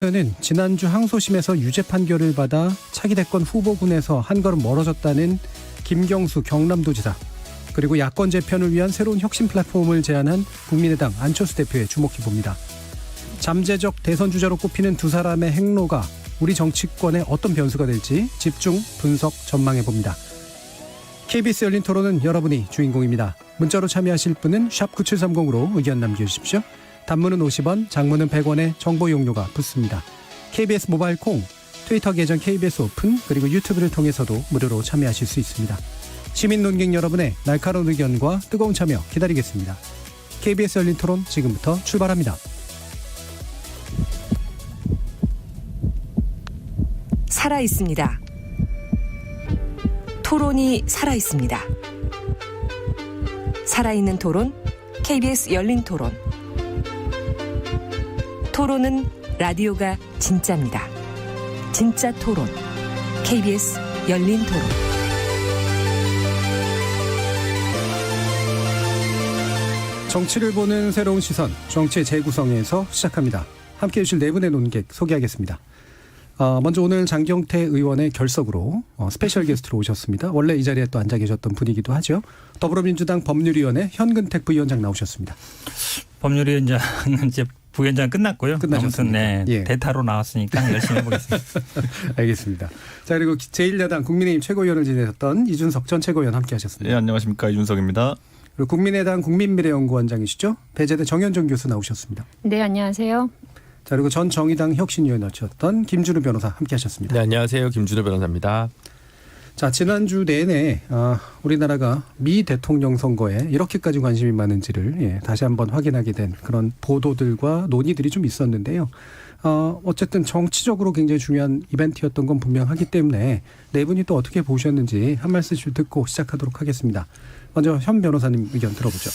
는 지난주 항소심에서 유죄 판결을 받아 차기 대권 후보군에서 한 걸음 멀어졌다는 김경수 경남도지사, 그리고 야권 재편을 위한 새로운 혁신 플랫폼을 제안한 국민의당 안철수 대표의 주목해 봅니다. 잠재적 대선 주자로 꼽히는 두 사람의 행로가 우리 정치권에 어떤 변수가 될지 집중 분석 전망해 봅니다. KBS 열린 토론은 여러분이 주인공입니다. 문자로 참여하실 분은 샵 9730으로 의견 남겨주십시오. 단문은 50원, 장문은 100원의 정보 이용료가 붙습니다. KBS 모바일 콩, 트위터 계정 KBS 오픈, 그리고 유튜브를 통해서도 무료로 참여하실 수 있습니다. 시민 논객 여러분의 날카로운 의견과 뜨거운 참여 기다리겠습니다. KBS 열린 토론 지금부터 출발합니다. 살아있습니다. 토론이 살아있습니다. 살아있는 토론, KBS 열린 토론. 토론은 라디오가 진짜입니다. 진짜 토론, KBS 열린 토론. 정치를 보는 새로운 시선, 정치의 재구성에서 시작합니다. 함께해 주실 네 분의 논객 소개하겠습니다. 먼저 오늘 장경태 의원의 결석으로 스페셜 게스트로 오셨습니다. 원래 이 자리에 또 앉아 계셨던 분이기도 하죠. 더불어민주당 법률위원회 현근택 부위원장 나오셨습니다. 법률위원장은 이제 부위원장 끝났고요. 끝나셨습니다. 아무튼 네, 예. 대타로 나왔으니까 열심히 해보겠습니다. 알겠습니다. 자, 그리고 제1야당 국민의힘 최고위원을 지내셨던 이준석 전 최고위원 함께하셨습니다. 네, 안녕하십니까, 이준석입니다. 그리고 국민의당 국민미래연구원장이시죠. 배재대 정현종 교수 나오셨습니다. 네, 안녕하세요. 자, 그리고 전 정의당 혁신위원이었던 김준우 변호사 함께하셨습니다. 네, 안녕하세요. 김준우 변호사입니다. 자, 지난주 내내 우리나라가 미 대통령 선거에 이렇게까지 관심이 많은지를 다시 한번 확인하게 된 그런 보도들과 논의들이 좀 있었는데요. 어쨌든 정치적으로 굉장히 중요한 이벤트였던 건 분명하기 때문에 네 분이 또 어떻게 보셨는지 한 말씀씩 듣고 시작하도록 하겠습니다. 먼저 현 변호사님 의견 들어보죠.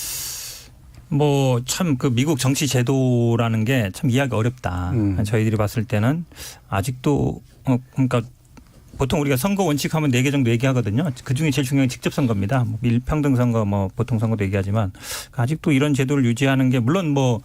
뭐 참 그 미국 정치 제도라는 게 참 이해하기 어렵다. 저희들이 봤을 때는 아직도 그러니까 보통 우리가 선거 원칙하면 4개 정도 얘기하거든요. 그중에 제일 중요한 게 직접 선거입니다. 뭐 밀평등 선거, 뭐 보통 선거도 얘기하지만 아직도 이런 제도를 유지하는 게 물론 뭐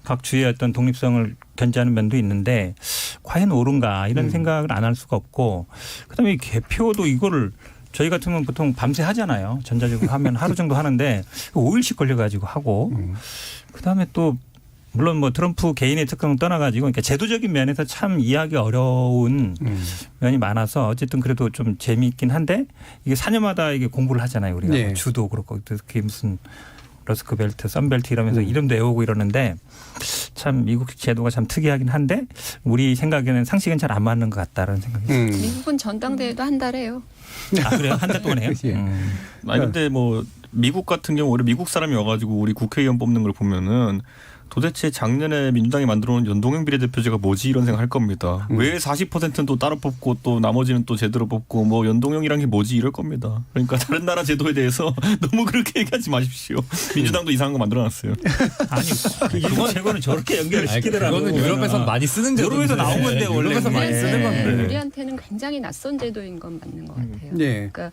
각 주의 어떤 독립성을 견제하는 면도 있는데 과연 옳은가 이런 생각을 안 할 수가 없고, 그다음에 개표도 이거를 저희 같으면 보통 밤새 하잖아요. 전자적으로 하면 하루 정도 하는데 5일씩 걸려가지고 하고, 그다음에 또 물론 뭐 트럼프 개인의 특성을 떠나가지고 그러니까 제도적인 면에서 참 이해하기 어려운 면이 많아서 어쨌든 그래도 좀 재미있긴 한데, 이게 4년마다 이게 공부를 하잖아요. 우리가 네. 뭐 주도 그렇고 그게 무슨 러스크벨트, 썬벨트 이러면서 이름도 외우고 이러는데 참 미국 제도가 참 특이하긴 한데 우리 생각에는 상식은 잘 안 맞는 것 같다는 생각이 듭니다. 미국은 전당대회도 한 달 해요. 아, 그래요? 한 달 동안 해요? 예. 아니 근데 뭐 미국 같은 경우 오히려 미국 사람이 와가지고 우리 국회의원 뽑는 걸 보면은 도대체 작년에 민주당이 만들어놓은 연동형 비례대표제가 뭐지 이런 생각할 겁니다. 왜 40%는 또 따로 뽑고 또 나머지는 또 제대로 뽑고 뭐 연동형이란 게 뭐지 이럴 겁니다. 그러니까 다른 나라 제도에 대해서 너무 그렇게 얘기하지 마십시오. 민주당도 이상한 거 만들어놨어요. 아니 그 일본 제도는 저렇게 연결을 시키더라고. 그거는 유럽에선 많이 쓰는 제도인데. 유럽에서 나온 건데 원래. 유럽에서 많이 쓰는 건데. 우리한테는 굉장히 낯선 제도인 건 맞는 것 같아요. 네. 그러니까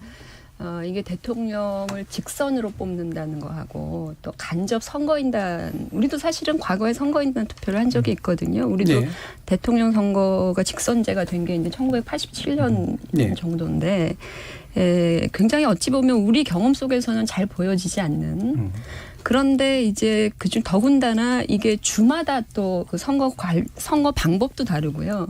이게 대통령을 직선으로 뽑는다는 거하고 또 간접 선거인단, 우리도 사실은 과거에 선거인단 투표를 한 적이 있거든요. 우리도 네. 대통령 선거가 직선제가 된 게 이제 1987년 네. 정도인데 굉장히 어찌 보면 우리 경험 속에서는 잘 보여지지 않는. 그런데 이제 그중 더군다나 이게 주마다 또 그 선거 방법도 다르고요.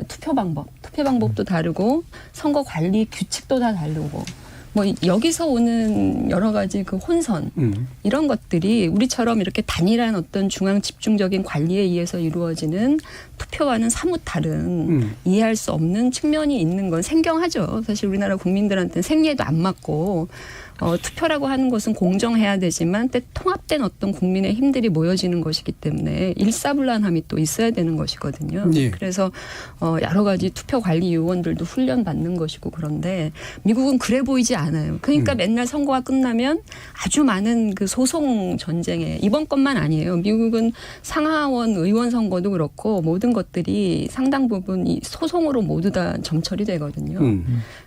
투표 방법도 다르고 선거 관리 규칙도 다 다르고, 뭐 여기서 오는 여러 가지 그 혼선 이런 것들이 우리처럼 이렇게 단일한 어떤 중앙 집중적인 관리에 의해서 이루어지는 투표와는 사뭇 다른 이해할 수 없는 측면이 있는 건 생경하죠. 사실 우리나라 국민들한테는 생리에도 안 맞고, 투표라고 하는 것은 공정해야 되지만 때 통합된 어떤 국민의 힘들이 모여지는 것이기 때문에 일사불란함이 또 있어야 되는 것이거든요. 예. 그래서 여러 가지 투표 관리 요원들도 훈련 받는 것이고, 그런데 미국은 그래 보이지 않아요. 그러니까 맨날 선거가 끝나면 아주 많은 그 소송 전쟁에, 이번 것만 아니에요. 미국은 상하원 의원 선거도 그렇고 모든 것들이 상당 부분 이 소송으로 모두 다 점철이 되거든요.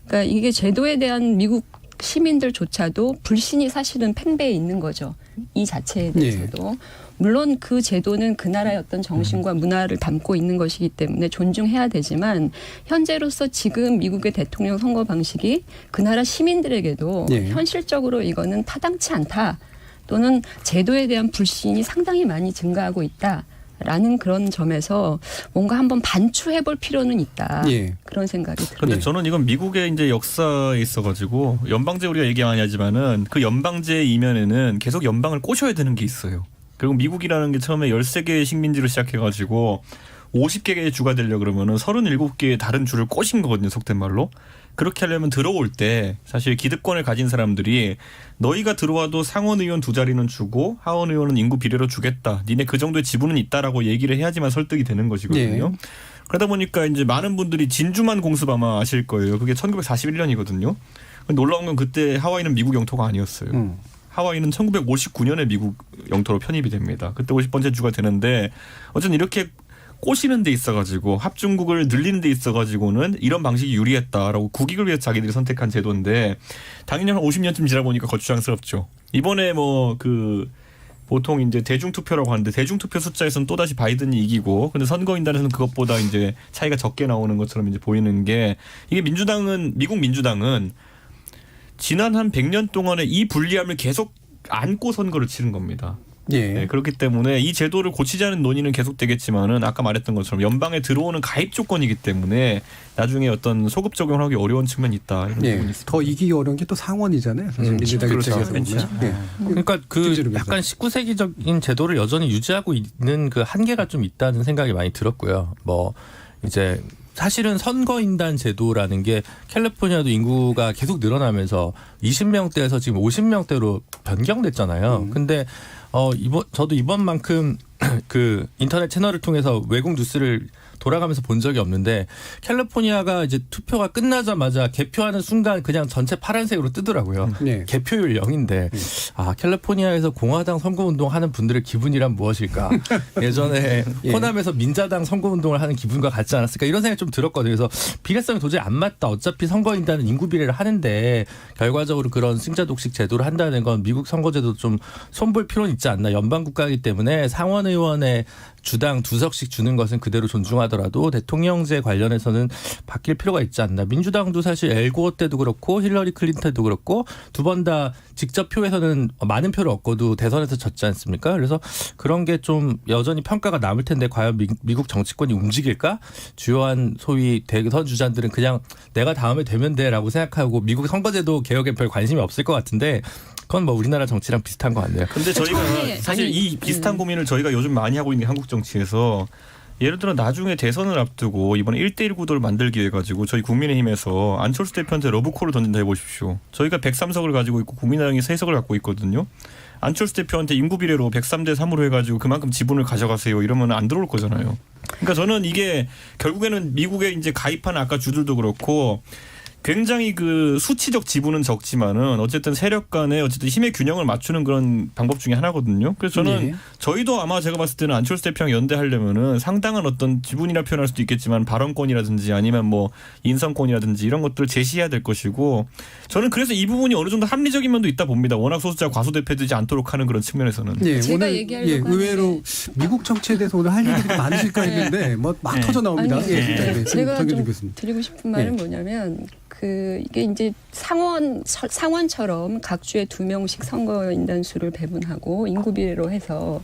그러니까 이게 제도에 대한 미국 시민들조차도 불신이 사실은 팽배해 있는 거죠. 이 자체에 대해서도. 물론 그 제도는 그 나라의 어떤 정신과 문화를 담고 있는 것이기 때문에 존중해야 되지만 현재로서 지금 미국의 대통령 선거 방식이 그 나라 시민들에게도 현실적으로 이거는 타당치 않다. 또는 제도에 대한 불신이 상당히 많이 증가하고 있다. 라는 그런 점에서 뭔가 한번 반추해 볼 필요는 있다. 그런 생각이 들어요. 그런데 저는 이건 미국의 이제 역사에 있어가지고 연방제 우리가 얘기 많이 하지만은 그 연방제 이면에는 계속 연방을 꼬셔야 되는 게 있어요. 그리고 미국이라는 게 처음에 13개의 식민지로 시작해가지고 50개의 주가 되려 그러면은 37개의 다른 주를 꼬신 거거든요. 속된 말로. 그렇게 하려면 들어올 때 사실 기득권을 가진 사람들이 너희가 들어와도 상원 의원 2자리는 주고 하원 의원은 인구 비례로 주겠다. 니네 그 정도의 지분은 있다라고 얘기를 해야지만 설득이 되는 것이거든요. 그러다 보니까 이제 많은 분들이 진주만 공습 아마 아실 거예요. 그게 1941년이거든요. 놀라운 건 그때 하와이는 미국 영토가 아니었어요. 하와이는 1959년에 미국 영토로 편입이 됩니다. 그때 50번째 주가 되는데 어쨌든 이렇게 꼬시는 데 있어가지고 합중국을 늘리는 데 있어가지고는 이런 방식이 유리했다라고 국익을 위해서 자기들이 선택한 제도인데 당연히 한 50년쯤 지나 보니까 거추장스럽죠. 이번에 뭐 그 보통 이제 대중투표라고 하는데 대중투표 숫자에서는 또다시 바이든이 이기고 근데 선거인단에서는 그것보다 이제 차이가 적게 나오는 것처럼 이제 보이는 게 이게 미국 민주당은 지난 한 100년 동안의 이 불리함을 계속 안고 선거를 치른 겁니다. 네, 그렇기 때문에 이 제도를 고치자는 논의는 계속되겠지만은 아까 말했던 것처럼 연방에 들어오는 가입 조건이기 때문에 나중에 어떤 소급 적용을 하기 어려운 측면이 있다. 이런 부분이 있습니다. 더 이기기 어려운 게 또 상원이잖아요. 사실 민주당 입장에서 보면. 그러니까 그 약간 19세기적인 제도를 여전히 유지하고 있는 그 한계가 좀 있다는 생각이 많이 들었고요. 뭐 이제 사실은 선거인단 제도라는 게 캘리포니아도 인구가 계속 늘어나면서 20명대에서 지금 50명대로 변경됐잖아요. 근데 저도 이번만큼 그 인터넷 채널을 통해서 외국 뉴스를 돌아가면서 본 적이 없는데 캘리포니아가 이제 투표가 끝나자마자 개표하는 순간 그냥 전체 파란색으로 뜨더라고요. 개표율 0인데 캘리포니아에서 공화당 선거운동 하는 분들의 기분이란 무엇일까. 예전에 호남에서 민자당 선거운동을 하는 기분과 같지 않았을까 이런 생각이 좀 들었거든요. 그래서 비례성이 도저히 안 맞다. 어차피 선거인단은 인구 비례를 하는데 결과적으로 그런 승자 독식 제도를 한다는 건 미국 선거제도 좀 손볼 필요는 있지 않나. 연방국가이기 때문에 상원 의원의 주당 2석씩 주는 것은 그대로 존중하더라도 대통령제 관련해서는 바뀔 필요가 있지 않나. 민주당도 사실 엘고어 때도 그렇고 힐러리 클린턴 때도 그렇고 두 번 다 직접 표에서는 많은 표를 얻고도 대선에서 졌지 않습니까? 그래서 그런 게 좀 여전히 평가가 남을 텐데 과연 미국 정치권이 움직일까? 주요한 소위 대선 주자들은 그냥 내가 다음에 되면 돼라고 생각하고 미국 선거제도 개혁에 별 관심이 없을 것 같은데 그건 뭐 우리나라 정치랑 비슷한 것 같네요. 근데 저희가 사실 이 비슷한 고민을 저희가 요즘 많이 하고 있는 게 한국 정치에서 예를 들어 나중에 대선을 앞두고 이번에 1대1 구도를 만들기 위해 가지고 저희 국민의힘에서 안철수 대표한테 러브콜을 던진다 해보십시오. 저희가 103석을 가지고 있고 국민의당이 3석을 갖고 있거든요. 안철수 대표한테 인구 비례로 103대 3으로 해가지고 그만큼 지분을 가져가세요. 이러면 안 들어올 거잖아요. 그러니까 저는 이게 결국에는 미국에 이제 가입한 아까 주들도 그렇고 굉장히 그 수치적 지분은 적지만은 어쨌든 세력 간의 어쨌든 힘의 균형을 맞추는 그런 방법 중에 하나거든요. 그래서 저는 저희도 아마 제가 봤을 때는 안철수 대표랑 연대하려면은 상당한 어떤 지분이라 표현할 수도 있겠지만 발언권이라든지 아니면 뭐 인성권이라든지 이런 것들을 제시해야 될 것이고 저는 그래서 이 부분이 어느 정도 합리적인 면도 있다 봅니다. 워낙 소수자 과소대표되지 않도록 하는 그런 측면에서는. 제가 오늘 얘기하려고 의외로 미국 정치에 대해서 오늘 할 얘기가 많으실까 했는데 뭐 막 터져 나옵니다. 제가 좀 정해주겠습니다. 드리고 싶은 말은 뭐냐면 이게 이제 상원처럼 각 주에 2명씩 선거인단수를 배분하고 인구 비례로 해서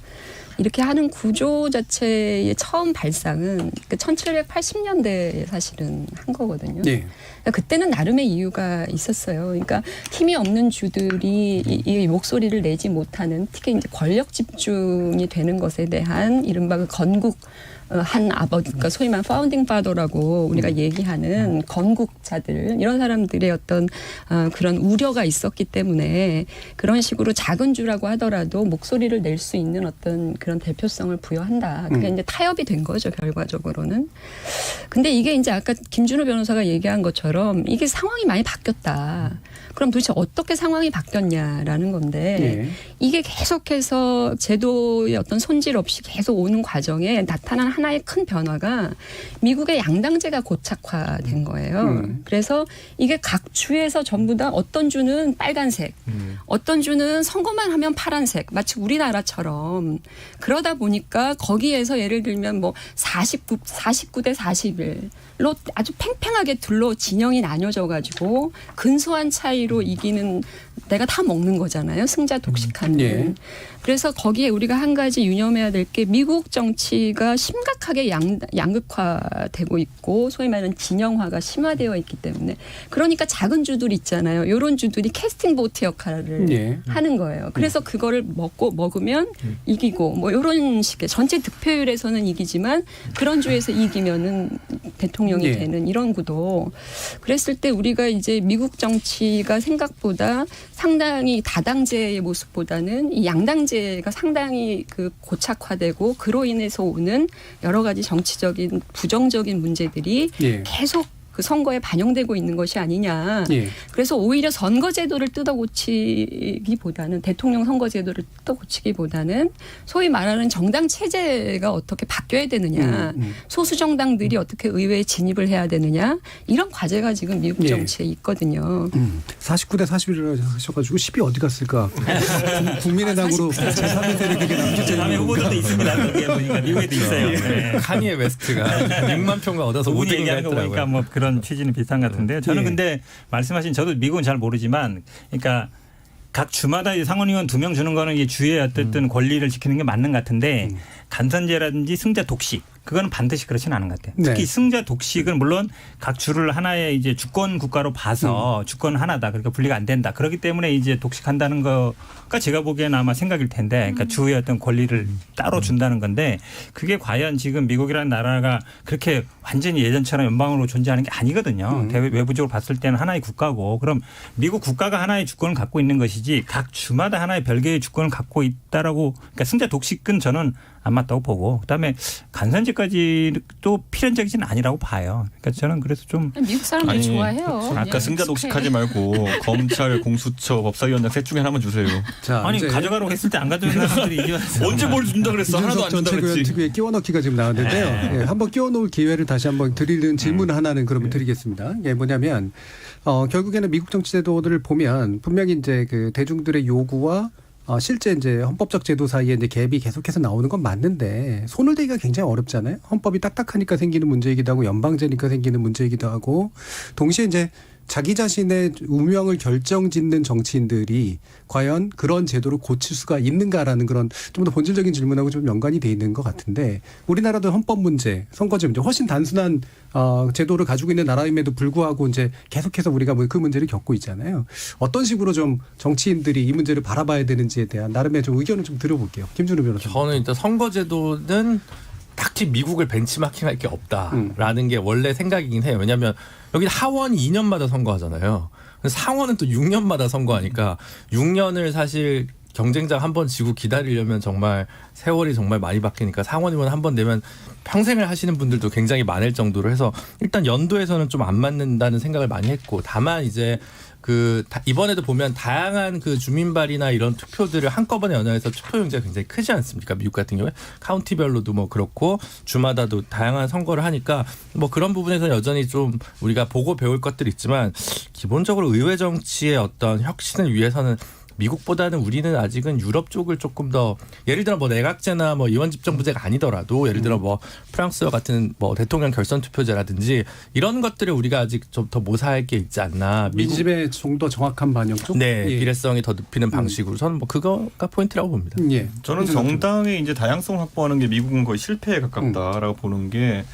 이렇게 하는 구조 자체의 처음 발상은 1780년대에 사실은 한 거거든요. 그러니까 그때는 나름의 이유가 있었어요. 그러니까 힘이 없는 주들이 이 목소리를 내지 못하는 특히 이제 권력 집중이 되는 것에 대한 이른바 그 건국 한 아버지, 그러니까 소위 말하는 파운딩 파더라고 우리가 얘기하는 건국자들 이런 사람들의 어떤 그런 우려가 있었기 때문에 그런 식으로 작은 주라고 하더라도 목소리를 낼 수 있는 어떤 그런 대표성을 부여한다. 그게 이제 타협이 된 거죠 결과적으로는. 근데 이게 이제 아까 김준호 변호사가 얘기한 것처럼 이게 상황이 많이 바뀌었다. 그럼 도대체 어떻게 상황이 바뀌었냐라는 건데 이게 계속해서 제도의 어떤 손질 없이 계속 오는 과정에 나타난 하나의 큰 변화가 미국의 양당제가 고착화된 거예요. 그래서 이게 각 주에서 전부 다 어떤 주는 빨간색, 어떤 주는 선거만 하면 파란색, 마치 우리나라처럼 그러다 보니까 거기에서 예를 들면 뭐 49대 41로 아주 팽팽하게 둘로 진영이 나뉘어져 가지고 근소한 차이로 이기는 내가 다 먹는 거잖아요. 승자 독식하는. 예. 그래서 거기에 우리가 한 가지 유념해야 될 게 미국 정치가 심각하게 양극화되고 있고 소위 말하는 진영화가 심화되어 있기 때문에 그러니까 작은 주들 있잖아요. 이런 주들이 캐스팅 보트 역할을 예. 하는 거예요. 그래서 그거를 먹으면 이기고 뭐 이런 식의 전체 득표율에서는 이기지만 그런 주에서 이기면은 대통령이 예. 되는 이런 구도. 그랬을 때 우리가 이제 미국 정치가 생각보다 상당히 다당제의 모습보다는 이 양당제가 상당히 그 고착화되고 그로 인해서 오는 여러 가지 정치적인 부정적인 문제들이 예. 계속 그 선거에 반영되고 있는 것이 아니냐. 예. 그래서 오히려 선거제도를 뜯어고치기보다는 대통령 선거제도를 뜯어고치기보다는 소위 말하는 정당 체제가 어떻게 바뀌어야 되느냐. 소수 정당들이 어떻게 의회에 진입을 해야 되느냐. 이런 과제가 지금 미국 예. 정치에 있거든요. 49대 41이라고 하셔가지고 10이 어디 갔을까? 국민의당으로 제3의 세력에게 남겨져 다음에 있는 후보들도 건가? 있습니다. 거기에 보니까 미국에도 있어요. 네. 카니에 웨스트가 6만 표가 얻어서 그분이 5등인가 얘기하는 거 보니까 했더라고요. 뭐 그런 취지는 비슷한 것 같은데요. 저는 예. 근데 말씀하신 저도 미국은 잘 모르지만 그러니까 각 주마다 이 상원의원 2명 주는 거는 이 주의 어쨌든 권리를 지키는 게 맞는 것 같은데 간선제라든지 승자 독식 그거는 반드시 그렇지는 않은 것 같아요. 특히 네. 승자 독식은 물론 각 주를 하나의 이제 주권 국가로 봐서 주권 하나다. 그러니까 분리가 안 된다. 그렇기 때문에 이제 독식한다는 거가 제가 보기에는 아마 생각일 텐데 그러니까 주의 어떤 권리를 따로 준다는 건데 그게 과연 지금 미국이라는 나라가 그렇게 완전히 예전처럼 연방으로 존재하는 게 아니거든요. 외부적으로 봤을 때는 하나의 국가고 그럼 미국 국가가 하나의 주권을 갖고 있는 것이지 각 주마다 하나의 별개의 주권을 갖고 있다라고 그러니까 승자 독식은 저는 안 맞다고 보고 그다음에 간선제까지도 필연적이지는 아니라고 봐요. 그러니까 저는 그래서 좀 미국 사람들 아니, 좋아해요. 아까 승자 독식하지 말고 검찰, 공수처, 법사위원장 셋 중에 하나만 주세요. 자, 아니 이제 가져가라고 했을 때 안 가져오는 사람들이 이제 언제 뭘 준다 그랬어? 하나도 이준석 안 전 준다 최고위원 그랬지. 특유의 끼워넣기가 지금 나왔는데요. 예, 한번 끼워놓을 기회를 다시 한번 드리는 질문 하나는 그러면 드리겠습니다. 이게 뭐냐면 결국에는 미국 정치 제도들을 보면 분명히 이제 그 대중들의 요구와 실제 이제 헌법적 제도 사이에 이제 갭이 계속해서 나오는 건 맞는데 손을 대기가 굉장히 어렵잖아요. 헌법이 딱딱하니까 생기는 문제이기도 하고 연방제니까 생기는 문제이기도 하고 동시에 이제 자기 자신의 운명을 결정짓는 정치인들이 과연 그런 제도를 고칠 수가 있는가라는 그런 좀 더 본질적인 질문하고 좀 연관이 돼 있는 것 같은데 우리나라도 헌법 문제, 선거제 문제 훨씬 단순한 제도를 가지고 있는 나라임에도 불구하고 이제 계속해서 우리가 그 문제를 겪고 있잖아요. 어떤 식으로 좀 정치인들이 이 문제를 바라봐야 되는지에 대한 나름의 좀 의견을 좀 들어볼게요. 김준우 변호사님. 저는 일단 선거제도는 딱히 미국을 벤치마킹할 게 없다라는 게 원래 생각이긴 해요. 왜냐하면 여기 하원이 2년마다 선거하잖아요. 상원은 또 6년마다 선거하니까 6년을 사실 경쟁장 한 번 지고 기다리려면 정말 세월이 정말 많이 바뀌니까 상원의원 한 번 내면 평생을 하시는 분들도 굉장히 많을 정도로 해서 일단 연도에서는 좀 안 맞는다는 생각을 많이 했고 다만 이제 이번에도 보면 다양한 그 주민발이나 이런 투표들을 한꺼번에 연합해서 투표용지가 굉장히 크지 않습니까? 미국 같은 경우에 카운티별로도 뭐 그렇고 주마다도 다양한 선거를 하니까 뭐 그런 부분에서 여전히 좀 우리가 보고 배울 것들이 있지만 기본적으로 의회 정치의 어떤 혁신을 위해서는 미국보다는 우리는 아직은 유럽 쪽을 조금 더 예를 들어 뭐 내각제나 뭐 의원 집정부제가 아니더라도 예를 들어 뭐 프랑스와 같은 뭐 대통령 결선 투표제라든지 이런 것들을 우리가 아직 좀 더 모사할 게 있지 않나. 민심의 좀 더 정확한 반영 쪽. 네, 예. 비례성이 더 높이는 방식으로 저는 뭐 그거가 포인트라고 봅니다. 예. 저는 정당의 이제 다양성을 확보하는 게 미국은 거의 실패에 가깝다라고 보는 게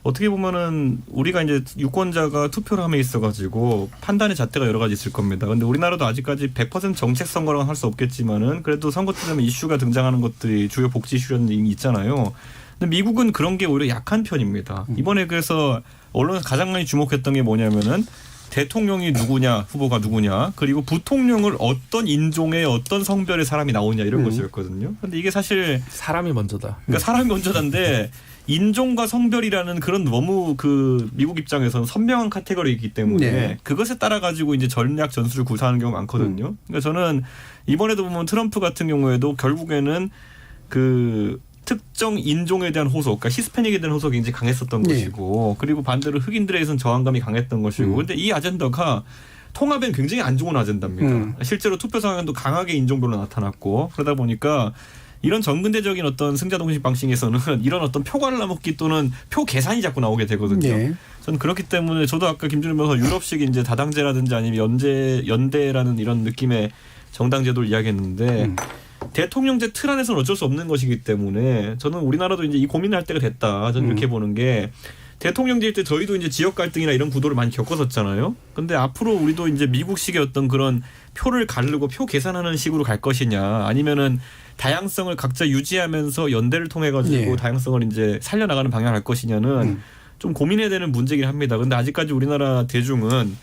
어떻게 보면은 우리가 이제 유권자가 투표를 함에 있어가지고 판단의 잣대가 여러 가지 있을 겁니다. 근데 우리나라도 아직까지 100% 정책 선거라고는 할 수 없겠지만은 그래도 선거 때 되면 이슈가 등장하는 것들이 주요 복지 이슈라는 이미 있잖아요. 근데 미국은 그런 게 오히려 약한 편입니다. 이번에 그래서 언론에서 가장 많이 주목했던 게 뭐냐면은 대통령이 누구냐, 후보가 누구냐, 그리고 부통령을 어떤 인종의 어떤 성별의 사람이 나오냐 이런 것이었거든요. 근데 이게 사실 사람이 먼저다. 그러니까 사람이 먼저인데 인종과 성별이라는 그런 너무 그 미국 입장에서는 선명한 카테고리이기 때문에 네. 그것에 따라 가지고 이제 전략 전술을 구사하는 경우가 많거든요. 그러니까 저는 이번에도 보면 트럼프 같은 경우에도 결국에는 그 특정 인종에 대한 호소, 그러니까 히스패닉에 대한 호소가 굉장히 강했었던 네. 것이고, 그리고 반대로 흑인들에 대해서는 저항감이 강했던 것이고, 그런데 이 아젠다가 통합엔 굉장히 안 좋은 아젠다입니다. 실제로 투표 상황도 강하게 인종별로 나타났고, 그러다 보니까 이런 전근대적인 어떤 승자 동식 방식에서는 이런 어떤 표관을 나먹기 또는 표 계산이 자꾸 나오게 되거든요. 네. 저는 그렇기 때문에 저도 아까 김준일 변호사 유럽식 이제 다당제라든지 아니면 연대라는 이런 느낌의 정당 제도를 이야기했는데 대통령제 틀 안에서는 어쩔 수 없는 것이기 때문에 저는 우리나라도 이제 이 고민을 할 때가 됐다. 저는 이렇게 보는 게 대통령제일 때 저희도 이제 지역 갈등이나 이런 구도를 많이 겪었었잖아요. 근데 앞으로 우리도 이제 미국식의 어떤 그런 표를 가르고 표 계산하는 식으로 갈 것이냐, 아니면은 다양성을 각자 유지하면서 연대를 통해 가지고 네. 다양성을 이제 살려나가는 방향을 할 것이냐는 좀 고민해야 되는 문제긴 합니다. 근데 아직까지 우리나라 대중은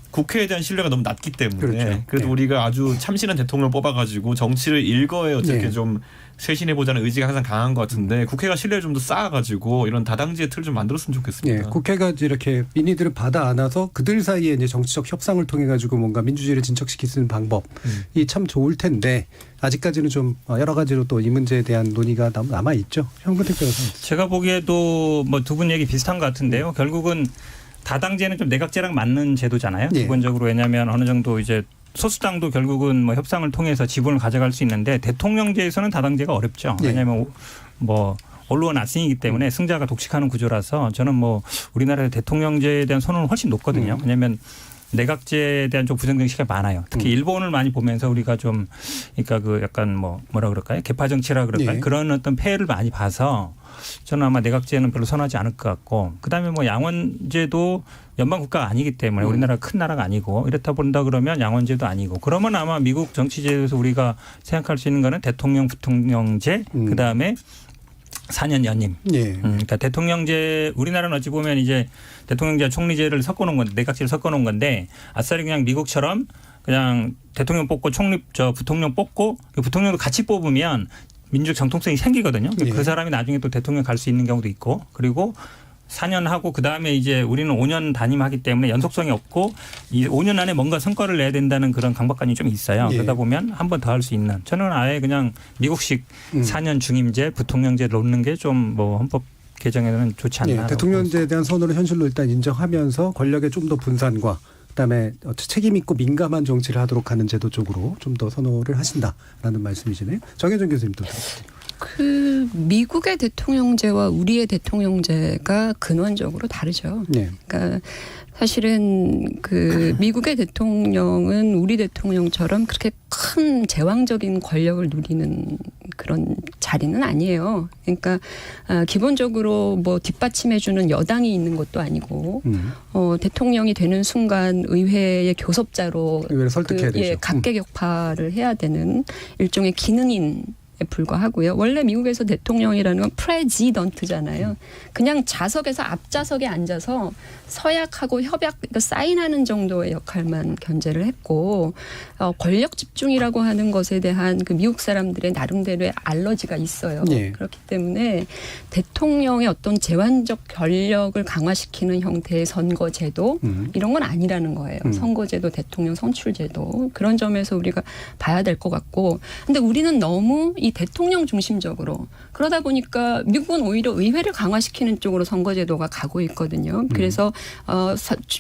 국회에 대한 신뢰가 너무 낮기 때문에 그렇죠. 그래도 네. 우리가 아주 참신한 대통령을 뽑아가지고 정치를 일거에 어떻게 네. 좀 쇄신해보자는 의지가 항상 강한 것 같은데 국회가 신뢰를 좀 더 쌓아가지고 이런 다당제의 틀을 좀 만들었으면 예, 좋겠습니다. 국회가 이제 이렇게 민의들을 받아 안아서 그들 사이에 이제 정치적 협상을 통해 가지고 뭔가 민주주의를 진척시킬 수 있는 방법이 참 좋을 텐데 아직까지는 좀 여러 가지로 또 이 문제에 대한 논의가 남아 있죠. 현근택 변호사. 제가 보기에도 뭐 두 분 얘기 비슷한 것 같은데요. 결국은 다당제는 좀 내각제랑 맞는 제도잖아요. 예. 기본적으로. 왜냐하면 어느 정도 이제 소수당도 결국은 뭐 협상을 통해서 지분을 가져갈 수 있는데 대통령제에서는 다당제가 어렵죠. 예. 왜냐하면 뭐 언론 나싱이기 때문에 승자가 독식하는 구조라서 저는 뭐 우리나라의 대통령제에 대한 선호는 훨씬 높거든요. 왜냐하면 내각제에 대한 좀 부정적인 시각이 많아요. 특히 일본을 많이 보면서 우리가 좀 그러니까 그 약간 뭐 뭐라 그럴까요? 개파 정치라 그럴까요? 예. 그런 어떤 폐해를 많이 봐서 저는 아마 내각제는 별로 선호하지 않을 것 같고, 그다음에 뭐 양원제도 연방 국가가 아니기 때문에 우리나라가 큰 나라가 아니고 이렇다 본다 그러면 양원제도 아니고, 그러면 아마 미국 정치제에서 우리가 생각할 수 있는 거는 대통령 부통령제, 그다음에 4년 연임. 예. 그러니까 대통령제, 우리나라는 어찌 보면 이제 대통령제와 총리제를 섞어놓은 건데, 내각제를 섞어놓은 건데 아싸리 그냥 미국처럼 그냥 대통령 뽑고 부통령 뽑고 부통령도 같이 뽑으면 민주적 정통성이 생기거든요. 예. 그 사람이 나중에 또 대통령 갈 수 있는 경우도 있고, 그리고 4년 하고 그다음에 이제 우리는 5년 단임하기 때문에 연속성이 없고 이 5년 안에 뭔가 성과를 내야 된다는 그런 강박관이 좀 있어요. 예. 그러다 보면 한 번 더 할 수 있는, 저는 아예 그냥 미국식 4년 중임제, 부통령제를 놓는 게 좀 뭐 헌법 개정에는 좋지 않나. 예, 대통령제에 대한 선호를 현실로 일단 인정하면서 권력의 좀 더 분산과 그다음에 책임 있고 민감한 정치를 하도록 하는 제도 쪽으로 좀 더 선호를 하신다라는 말씀이시네요. 정혜정 교수님도. 그 미국의 대통령제와 우리의 대통령제가 근원적으로 다르죠. 네. 그러니까 사실은 그 미국의 대통령은 우리 대통령처럼 그렇게 큰 제왕적인 권력을 누리는 그런 자리는 아니에요. 그러니까 기본적으로 뭐 뒷받침해주는 여당이 있는 것도 아니고 대통령이 되는 순간 의회의 교섭자로 의회를 설득해야 되죠. 각계격파를 해야 되는 일종의 기능인 불과하고요. 원래 미국에서 대통령이라는 건 프레지던트잖아요. 그냥 좌석에서 앞좌석에 앉아서 서약하고 그러니까 사인하는 정도의 역할만 견제를 했고, 권력 집중이라고 하는 것에 대한 그 미국 사람들의 나름대로의 알러지가 있어요. 네. 그렇기 때문에 대통령의 어떤 제왕적 권력을 강화시키는 형태의 선거제도 이런 건 아니라는 거예요. 선거제도, 대통령 선출제도, 그런 점에서 우리가 봐야 될 것 같고, 근데 우리는 너무 이 대통령 중심적으로 그러다 보니까 미국은 오히려 의회를 강화시키는 쪽으로 선거제도가 가고 있거든요. 그래서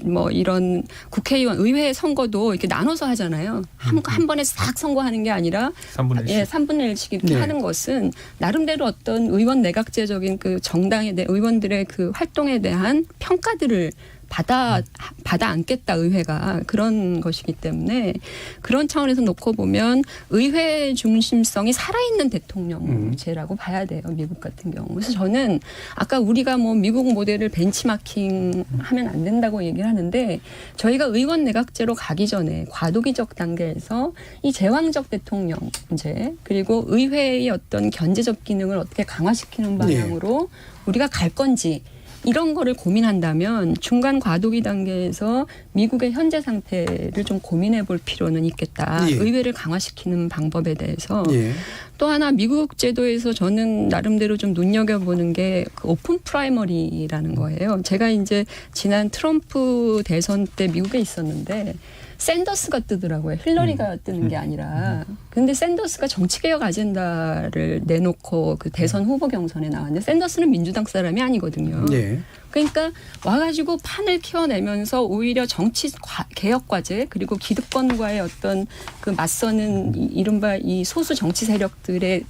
뭐 이런 국회의원 의회 선거도 이렇게 나눠서 하잖아요. 한 번에 싹 선거하는 게 아니라 3분의 1씩. 3분의 1씩 이렇게 네. 하는 것은 나름대로 어떤 의원 내각제적인 그 정당에 대한 의원들의 그 활동에 대한 평가들을 받아 안겠다, 의회가. 그런 것이기 때문에 그런 차원에서 놓고 보면 의회 중심성이 살아있는 대통령제라고 봐야 돼요, 미국 같은 경우. 그래서 저는 아까 우리가 뭐 미국 모델을 벤치마킹 하면 안 된다고 얘기를 하는데, 저희가 의원 내각제로 가기 전에 과도기적 단계에서 이 제왕적 대통령제, 그리고 의회의 어떤 견제적 기능을 어떻게 강화시키는 방향으로 우리가 갈 건지, 이런 거를 고민한다면 중간 과도기 단계에서 미국의 현재 상태를 좀 고민해 볼 필요는 있겠다. 예. 의회를 강화시키는 방법에 대해서. 예. 또 하나 미국 제도에서 저는 나름대로 좀 눈여겨보는 게 그 오픈 프라이머리라는 거예요. 제가 이제 지난 트럼프 대선 때 미국에 있었는데 샌더스가 뜨더라고요. 힐러리가 뜨는 게 아니라. 근데 샌더스가 정치개혁 아젠다를 내놓고 그 대선 후보 경선에 나왔는데 샌더스는 민주당 사람이 아니거든요. 네. 그러니까 와가지고 판을 키워내면서 오히려 정치 개혁 과제 그리고 기득권과의 어떤 그 맞서는 이른바 이 소수 정치 세력들의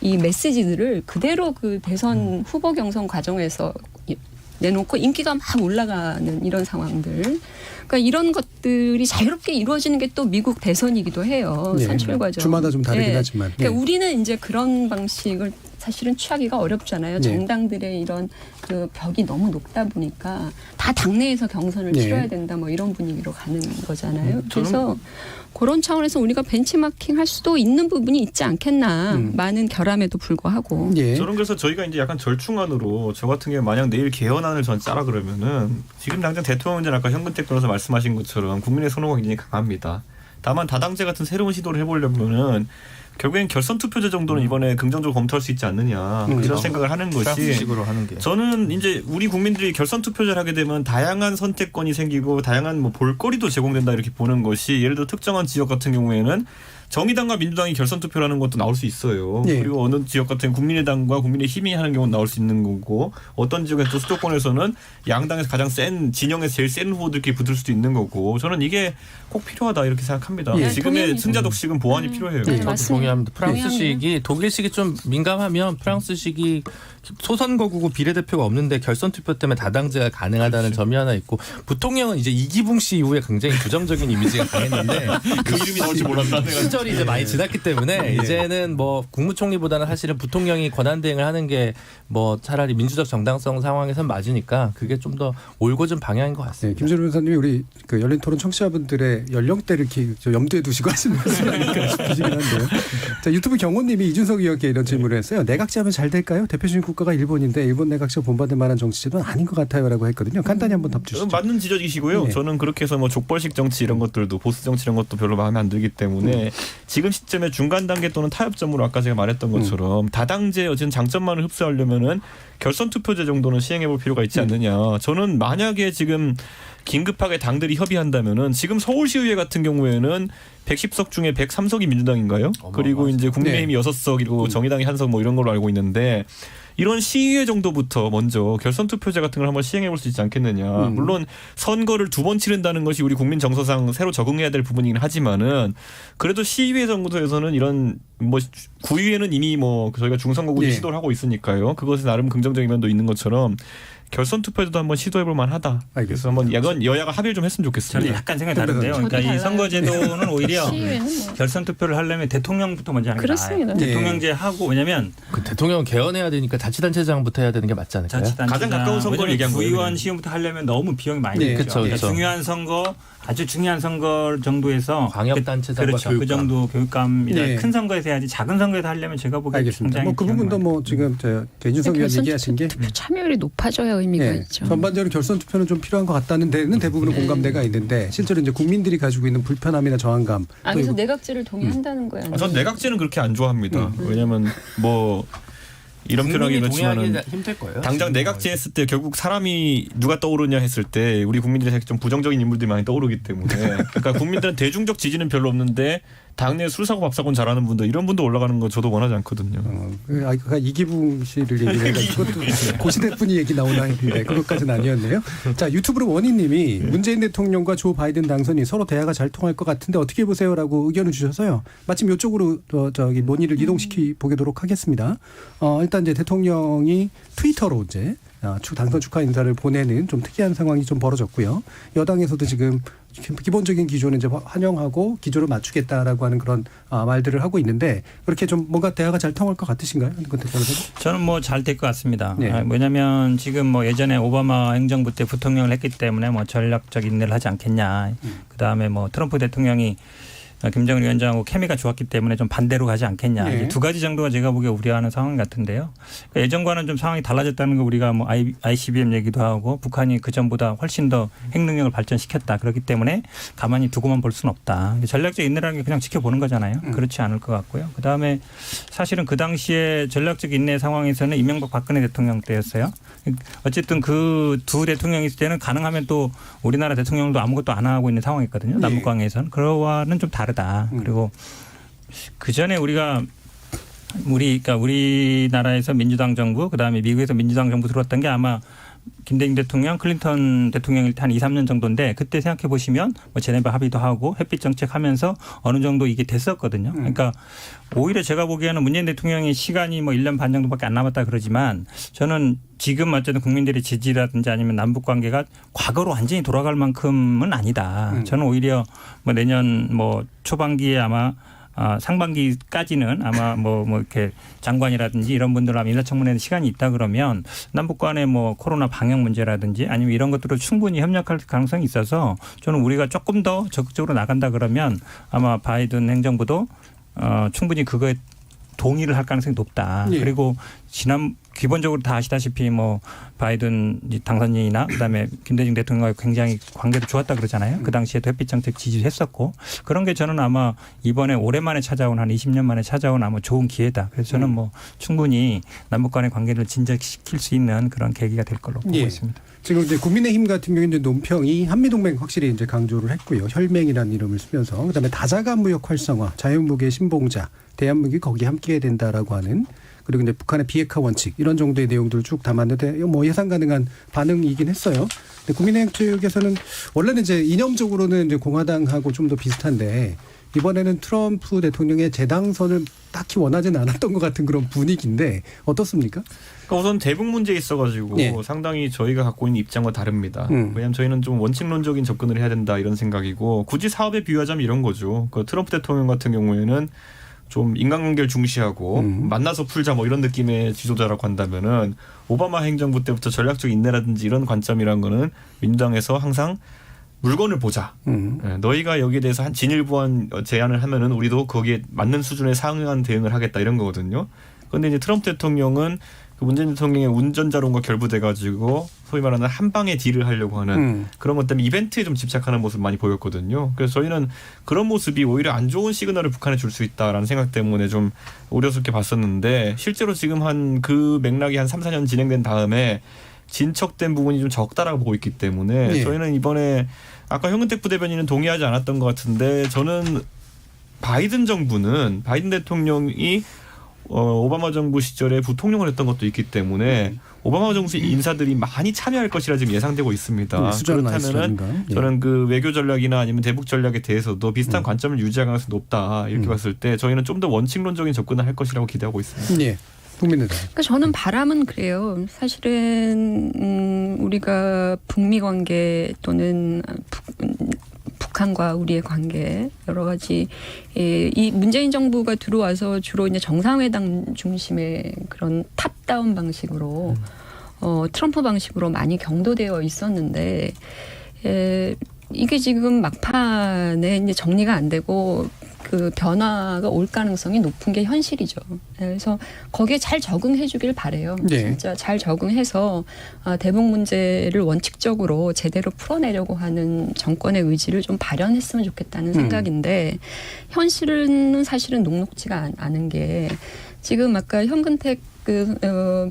이 메시지들을 그대로 그 대선 후보 경선 과정에서 내놓고 인기가 막 올라가는 이런 상황들. 그러니까 이런 것들이 자유롭게 이루어지는 게 또 미국 대선이기도 해요. 네. 선출 과정. 주마다 좀 다르긴 네. 하지만. 그러니까 우리는 이제 그런 방식을 사실은 취하기가 어렵잖아요. 네. 정당들의 이런 그 벽이 너무 높다 보니까 다 당내에서 경선을 네. 치러야 된다 뭐 이런 분위기로 가는 거잖아요. 그래서 그런 차원에서 우리가 벤치마킹 할 수도 있는 부분이 있지 않겠나. 많은 결함에도 불구하고. 예. 저는 그래서 저희가 이제 약간 절충안으로 저 같은 경우에 만약 내일 개헌안을 전 짜라 그러면은 지금 당장 대통령 문제는 아까 현근택 변호사 말씀하신 것처럼 국민의 선호가 굉장히 강합니다. 다만 다당제 같은 새로운 시도를 해보려면은 결국엔 결선 투표제 정도는 이번에 긍정적으로 검토할 수 있지 않느냐 이런 생각을 하는 것이 프랑스식으로 하는 게. 저는 이제 우리 국민들이 결선 투표제를 하게 되면 다양한 선택권이 생기고 다양한 뭐 볼거리도 제공된다 이렇게 보는 것이 예를 들어 특정한 지역 같은 경우에는 정의당과 민주당이 결선 투표라는 것도 나올 수 있어요. 예. 그리고 어느 지역 같은 국민의당과 국민의힘이 하는 경우는 나올 수 있는 거고 어떤 지역에서 또 수도권에서는 양당에서 가장 센 진영에서 제일 센 후보들끼리 붙을 수도 있는 거고 저는 이게 꼭 필요하다 이렇게 생각합니다. 예. 지금의 동의합니다. 승자 독식은 보완이 필요해요. 네, 저도 맞습니다. 동의합니다. 프랑스식이 독일식이 좀 민감하면 프랑스식이 소선거구고 비례대표가 없는데 결선 투표 때문에 다당제가 가능하다는 점이 하나 있고 부통령은 이제 이기붕 씨 이후에 굉장히 부정적인 이미지가 강했는데 그 이름이 나올 줄 몰랐다. 시절이 이제 많이 지났기 때문에 이제는 뭐 국무총리보다는 사실은 부통령이 권한 대행을 하는 게 뭐 차라리 민주적 정당성 상황에선 맞으니까 그게 좀 더 올곧은 방향인 것 네, 같습니다. 김준호 변호사님이 우리 그 열린 토론 청취자분들의 연령대를 이렇게 염두에 두시고 하시는 말씀이 아닐까 싶으시긴 한데요. 자, 유튜브 경호님이 이준석 의원께 이런 질문을 했어요. 내각제하면 잘 될까요? 대표적인 국가가 일본인데 일본 내각제 본받을 만한 정치제도는 아닌 것 같아요라고 했거든요. 간단히 한번 답 주시죠. 맞는 지적이시고요. 네. 저는 그렇게 해서 뭐 족벌식 정치 이런 것들도 보수 정치 이런 것도 별로 마음에 안 들기 때문에 지금 시점에 중간 단계 또는 타협점으로 아까 제가 말했던 것처럼 다당제 어쨌든 장점만을 흡수하려면은 결선 투표제 정도는 시행해 볼 필요가 있지 않느냐. 저는 만약에 지금 긴급하게 당들이 협의한다면은 지금 서울시의회 같은 경우에는 110석 중에 103석이 민주당인가요? 그리고 이제 국민의힘이 6석이고 정의당이 1석 뭐 이런 걸로 알고 있는데 이런 시의회 정도부터 먼저 결선 투표제 같은 걸 한번 시행해 볼 수 있지 않겠느냐. 물론 선거를 2번 치른다는 것이 우리 국민 정서상 새로 적응해야 될 부분이긴 하지만은 그래도 시의회 정도에서는 이런 뭐 구의회는 이미 뭐 저희가 중선거구제 예. 시도를 하고 있으니까요. 그것에 나름 긍정적인 면도 있는 것처럼 결선 투표에도 한번 시도해 볼 만하다. 그래서 한번 야건 여야가 합의를 좀 했으면 저는 좋겠습니다. 약간 생각이 다른데요. 저도 그러니까 이 달라요. 선거제도는 오히려 시의회는 뭐. 결선 투표를 하려면 대통령부터 먼저 하는 게 그렇습니다. 나아요. 네. 대통령제 하고 왜냐하면 그 대통령은 개헌해야 되니까 자치단체장부터 해야 되는 게 맞지 않을까요? 자치단체장 가장 가까운 선거를 얘기한 거예요, 구의원 그냥. 시험부터 하려면 너무 비용이 많이 네. 들죠. 그쵸, 그러니까 그쵸. 중요한 선거 아주 중요한 선거 정도에서 광역단체장과 그렇죠. 교육감. 그 정도 교육감이나 네. 큰 선거에서 해야지 작은 선거에서 하려면 제가 보기에 알겠습니다. 굉장히 뭐 그 부분도 뭐 지금 저 이준석 의원 얘기하신 게 투표 참여율이 높아져야 의미가 네, 있죠. 전반적으로 결선 투표는 좀 필요한 것 같다는 데는 대부분의 공감대가 있는데 실제로 이제 국민들이 가지고 있는 불편함이나 저항감 아, 또 그래서 이거- 내각제를 동의한다는 거예요. 전 내각제는 그렇게 안 좋아합니다. 왜냐하면 뭐 이런 국민이 표현하기는 동의하기 그렇지만은 힘들 거예요. 당장 내각제 했을 때 결국 사람이 누가 떠오르냐 했을 때 우리 국민들이 좀 부정적인 인물들이 많이 떠오르기 때문에 그러니까 국민들은 대중적 지지는 별로 없는데 당내 술 사고 밥 사고는 잘하는 분들 이런 분도 올라가는 거 저도 원하지 않거든요. 아까 이기붕 씨를 얘기를 해가지고 그것도 고시대뿐이 얘기 나오나 했는데 그것까지는 아니었네요. 자, 유튜브로 원희님이 문재인 대통령과 조 바이든 당선이 서로 대화가 잘 통할 것 같은데 어떻게 보세요라고 의견을 주셔서요. 마침 이쪽으로 저기 논의를 이동시키 보도록 하겠습니다. 일단 이제 대통령이 트위터로 이제 당선 축하 인사를 보내는 좀 특이한 상황이 좀 벌어졌고요. 여당에서도 지금 기본적인 기조는 이제 환영하고 기조를 맞추겠다라고 하는 그런 말들을 하고 있는데 그렇게 좀 뭔가 대화가 잘 통할 것 같으신가요? 저는 뭐 잘 될 것 같습니다. 네. 왜냐하면 지금 뭐 예전에 오바마 행정부 때 부통령을 했기 때문에 뭐 전략적 인내를 하지 않겠냐. 그다음에 뭐 트럼프 대통령이 김정은 위원장하고 케미가 좋았기 때문에 좀 반대로 가지 않겠냐. 네. 이제 두 가지 정도가 제가 보기에 우려하는 상황 같은데요. 그러니까 예전과는 좀 상황이 달라졌다는 거 우리가 뭐 ICBM 얘기도 하고 북한이 그 전보다 훨씬 더 핵능력을 발전시켰다. 그렇기 때문에 가만히 두고만 볼 수는 없다. 전략적 인내라는 게 그냥 지켜보는 거잖아요. 그렇지 않을 것 같고요. 그다음에 사실은 그 당시에 전략적 인내 상황에서는 이명박 박근혜 대통령 때였어요. 어쨌든 그 두 대통령이 있을 때는 가능하면 또 우리나라 대통령도 아무것도 안 하고 있는 상황이었거든요. 남북관계에서는. 그거와는 좀 다르다. 그리고 그 전에 그러니까 우리나라에서 민주당 정부 그다음에 미국에서 민주당 정부 들어왔던 게 아마 김대중 대통령, 클린턴 대통령일 때 한 2, 3년 정도인데 그때 생각해 보시면 뭐 제네바 합의도 하고 햇빛 정책하면서 어느 정도 이게 됐었거든요. 그러니까 오히려 제가 보기에는 문재인 대통령의 시간이 뭐 1년 반 정도밖에 안 남았다 그러지만 저는 지금 어쨌든 국민들의 지지라든지 아니면 남북 관계가 과거로 완전히 돌아갈 만큼은 아니다. 저는 오히려 뭐 내년 뭐 초반기에 아마 상반기까지는 아마 뭐 이렇게 장관이라든지 이런 분들 아마 인사청문회에 시간이 있다 그러면 남북 간의 뭐 코로나 방역 문제라든지 아니면 이런 것들을 충분히 협력할 가능성이 있어서 저는 우리가 조금 더 적극적으로 나간다 그러면 아마 바이든 행정부도 충분히 그거에 동의를 할 가능성이 높다. 예. 그리고 기본적으로 다 아시다시피 뭐 바이든 당선인이나 그다음에 김대중 대통령과 굉장히 관계도 좋았다 그러잖아요. 그 당시에도 햇빛 정책 지지했었고 그런 게 저는 아마 이번에 오랜만에 찾아온 한 20년 만에 찾아온 아마 좋은 기회다. 그래서 저는 뭐 충분히 남북 간의 관계를 진작시킬 수 있는 그런 계기가 될 걸로 보고 있습니다. 지금 이제 국민의힘 같은 경우는 이제 논평이 한미동맹 확실히 이제 강조를 했고요. 혈맹이라는 이름을 쓰면서 그다음에 다자간 무역 활성화, 자유무역의 신봉자, 대한민국이 거기에 함께해야 된다라고 하는 그리고 이제 북한의 비핵화 원칙 이런 정도의 내용들을 쭉 담았는데 뭐 예상 가능한 반응이긴 했어요. 근데 국민의힘 측에서는 원래는 이제 이념적으로는 이제 공화당하고 좀 더 비슷한데 이번에는 트럼프 대통령의 재당선을 딱히 원하지는 않았던 것 같은 그런 분위기인데 어떻습니까? 그러니까 우선 대북 문제에 있어가지고 네. 상당히 저희가 갖고 있는 입장과 다릅니다. 왜냐하면 저희는 좀 원칙론적인 접근을 해야 된다 이런 생각이고 굳이 사업에 비유하자면 이런 거죠. 그 트럼프 대통령 같은 경우에는 좀 인간관계를 중시하고 만나서 풀자 뭐 이런 느낌의 지도자라고 한다면은 오바마 행정부 때부터 전략적 인내라든지 이런 관점이란 거는 민주당에서 항상 물건을 보자. 너희가 여기에 대해서 한 진일보한 제안을 하면은 우리도 거기에 맞는 수준의 상응한 대응을 하겠다 이런 거거든요. 그런데 이제 트럼프 대통령은 그 문재인 대통령의 운전자론과 결부돼가지고 소위 말하는 한 방에 딜을 하려고 하는 그런 것 때문에 이벤트에 좀 집착하는 모습 많이 보였거든요. 그래서 저희는 그런 모습이 오히려 안 좋은 시그널을 북한에 줄 수 있다라는 생각 때문에 좀 우려스럽게 봤었는데 실제로 지금 한 그 맥락이 한 3, 4년 진행된 다음에 진척된 부분이 좀 적다라고 보고 있기 때문에 저희는 이번에 아까 현근택 부대변인은 동의하지 않았던 것 같은데 저는 바이든 대통령이 오바마 정부 시절에 부통령을 했던 것도 있기 때문에 오바마 정부 인사들이 많이 참여할 것이라 지금 예상되고 있습니다. 그렇다면은 저는 그 외교 전략이나 아니면 대북 전략에 대해서도 비슷한 관점을 유지할 가능성이 높다 이렇게 봤을 때 저희는 좀 더 원칙론적인 접근을 할 것이라고 기대하고 있습니다. 예. 국민의당. 그러니까 저는 바람은 그래요. 사실은 우리가 북미 관계 또는 북한과 우리의 관계 여러 가지 이 문재인 정부가 들어와서 주로 이제 정상회담 중심의 그런 탑다운 방식으로 트럼프 방식으로 많이 경도되어 있었는데 이게 지금 막판에 이제 정리가 안 되고 그 변화가 올 가능성이 높은 게 현실이죠. 그래서 거기에 잘 적응해 주길 바라요. 진짜 잘 적응해서 대북 문제를 원칙적으로 제대로 풀어내려고 하는 정권의 의지를 좀 발현했으면 좋겠다는 생각인데 현실은 사실은 녹록지가 않은 게 지금 아까 현근택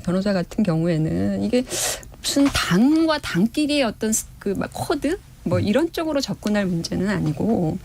변호사 같은 경우에는 이게 무슨 당과 당끼리의 어떤 그 막 코드? 뭐 이런 쪽으로 접근할 문제는 아니고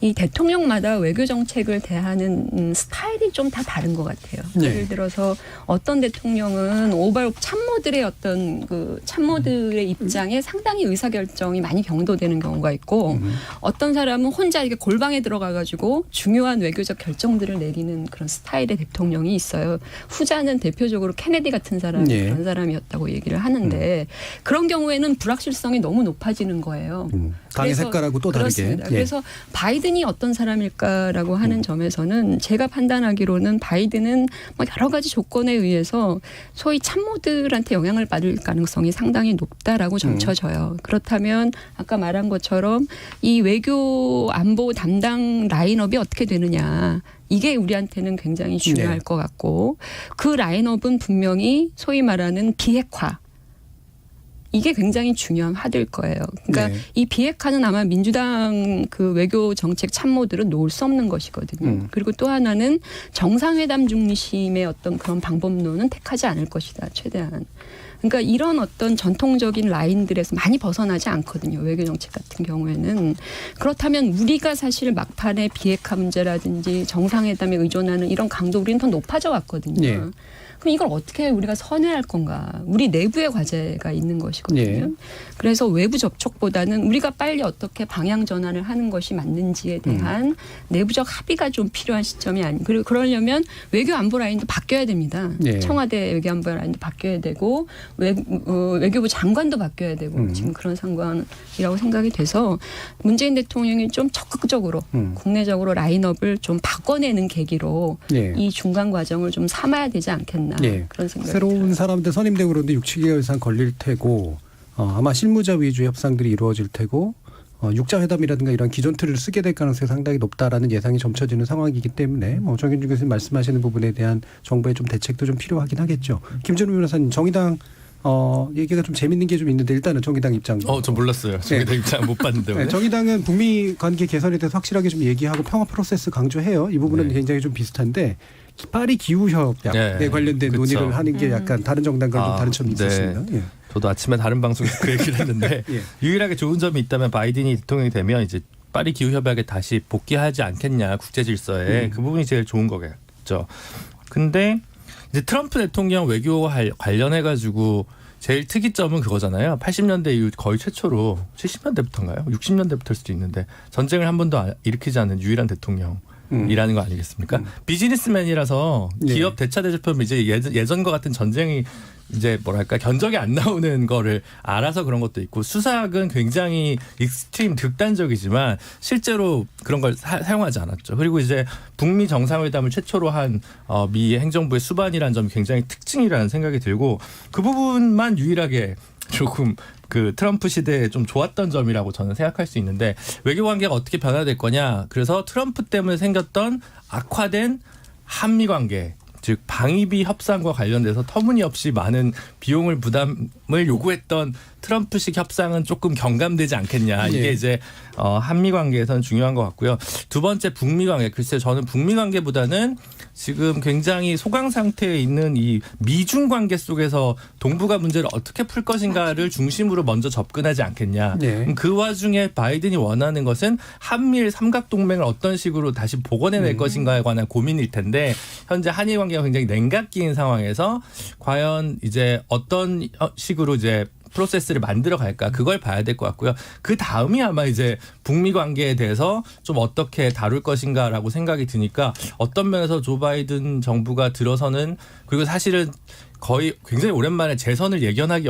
이 대통령마다 외교 정책을 대하는 스타일이 좀 다 다른 것 같아요. 예를 들어서 어떤 대통령은 오발 참모들의 어떤 그 참모들의 입장에 상당히 의사결정이 많이 경도되는 경우가 있고 어떤 사람은 혼자 이렇게 골방에 들어가가지고 중요한 외교적 결정들을 내리는 그런 스타일의 대통령이 있어요. 후자는 대표적으로 케네디 같은 사람이 그런 사람이었다고 얘기를 하는데 그런 경우에는 불확실성이 너무 높아지는 거예요. 당의 그래서 색깔하고 또 다르게. 그렇습니다. 예. 그래서 바이든이 어떤 사람일까라고 하는 점에서는 제가 판단하기로는 바이든은 뭐 여러 가지 조건에 의해서 소위 참모들한테 영향을 받을 가능성이 상당히 높다라고 점쳐져요. 그렇다면 아까 말한 것처럼 이 외교 안보 담당 라인업이 어떻게 되느냐. 이게 우리한테는 굉장히 중요할 네. 것 같고 그 라인업은 분명히 소위 말하는 비핵화. 이게 굉장히 중요하될 거예요. 그러니까 네. 이 비핵화는 아마 민주당 그 외교 정책 참모들은 놓을 수 없는 것이거든요. 그리고 또 하나는 정상회담 중심의 어떤 그런 방법론은 택하지 않을 것이다. 최대한. 그러니까 이런 어떤 전통적인 라인들에서 많이 벗어나지 않거든요. 외교 정책 같은 경우에는. 그렇다면 우리가 사실 막판에 비핵화 문제라든지 정상회담에 의존하는 이런 강도 우리는 더 높아져 왔거든요. 예. 그럼 이걸 어떻게 우리가 선회할 건가. 우리 내부의 과제가 있는 것이거든요. 예. 그래서 외부 접촉보다는 우리가 빨리 어떻게 방향 전환을 하는 것이 맞는지에 대한 내부적 합의가 좀 필요한 시점이 아니. 그리고 그러려면 외교 안보 라인도 바뀌어야 됩니다. 예. 청와대 외교 안보 라인도 바뀌어야 되고 외교부 장관도 바뀌어야 되고 지금 그런 상황이라고 생각이 돼서 문재인 대통령이 좀 적극적으로 국내적으로 라인업을 좀 바꿔내는 계기로 예. 이 중간 과정을 좀 삼아야 되지 않겠나 예. 그런 생각이 새로운 들어요. 사람들 선임되고 그러는데 6-7개월 이상 걸릴 테고 아마 실무자 위주의 협상들이 이루어질 테고 육자회담이라든가 이런 기존 틀을 쓰게 될 가능성이 상당히 높다라는 예상이 점쳐지는 상황이기 때문에 뭐 정윤주 교수님 말씀하시는 부분에 대한 정부의 좀 대책도 좀 필요하긴 하겠죠. 김준우 변호사님 정의당 얘기가 좀 재밌는 게 좀 있는데 일단은 정의당 입장. 저 몰랐어요. 정의당 입장 못 봤는데. 네, 정의당은 북미 관계 개선에 대해서 확실하게 좀 얘기하고 평화 프로세스 강조해요. 이 부분은 네. 굉장히 좀 비슷한데 파리 기후 협약에 네. 관련된 그쵸. 논의를 하는 게 약간 다른 정당과 좀 다른 점이 네. 있었습니다. 예. 저도 아침에 다른 방송에서 그 얘기를 했는데 예. 유일하게 좋은 점이 있다면 바이든이 대통령이 되면 이제 파리 기후 협약에 다시 복귀하지 않겠냐 국제 질서에 그 부분이 제일 좋은 거겠죠. 근데 이제 트럼프 대통령 외교 관련해 가지고 제일 특이점은 그거잖아요. 80년대 이후 거의 최초로 70년대부터인가요? 60년대부터일 수도 있는데 전쟁을 한 번도 일으키지 않은 유일한 대통령이라는 거 아니겠습니까? 비즈니스맨이라서 기업 대차 대조표면 이제 예전과 같은 전쟁이 이제 뭐랄까 견적이 안 나오는 거를 알아서 그런 것도 있고 수사학은 굉장히 익스트림 극단적이지만 실제로 그런 걸 사용하지 않았죠. 그리고 이제 북미 정상회담을 최초로 한 미 행정부의 수반이라는 점이 굉장히 특징이라는 생각이 들고 그 부분만 유일하게 조금 그 트럼프 시대에 좀 좋았던 점이라고 저는 생각할 수 있는데 외교 관계가 어떻게 변화될 거냐. 그래서 트럼프 때문에 생겼던 악화된 한미 관계 즉 방위비 협상과 관련돼서 터무니없이 많은 비용을 부담을 요구했던 트럼프식 협상은 조금 경감되지 않겠냐. 이게 이제 한미 관계에서는 중요한 것 같고요. 두 번째 북미 관계. 글쎄 저는 북미 관계보다는 지금 굉장히 소강 상태에 있는 이 미중 관계 속에서 동북아 문제를 어떻게 풀 것인가를 중심으로 먼저 접근하지 않겠냐. 그 와중에 바이든이 원하는 것은 한미일 삼각동맹을 어떤 식으로 다시 복원해낼 것인가에 관한 고민일 텐데 현재 한일 관계가 굉장히 냉각기인 상황에서 과연 이제 어떤 식으로 이제 프로세스를 만들어 갈까 그걸 봐야 될 것 같고요. 그 다음이 아마 이제 북미 관계에 대해서 좀 어떻게 다룰 것인가라고 생각이 드니까 어떤 면에서 조 바이든 정부가 들어서는 그리고 사실은 거의 굉장히 오랜만에 재선을 예견하기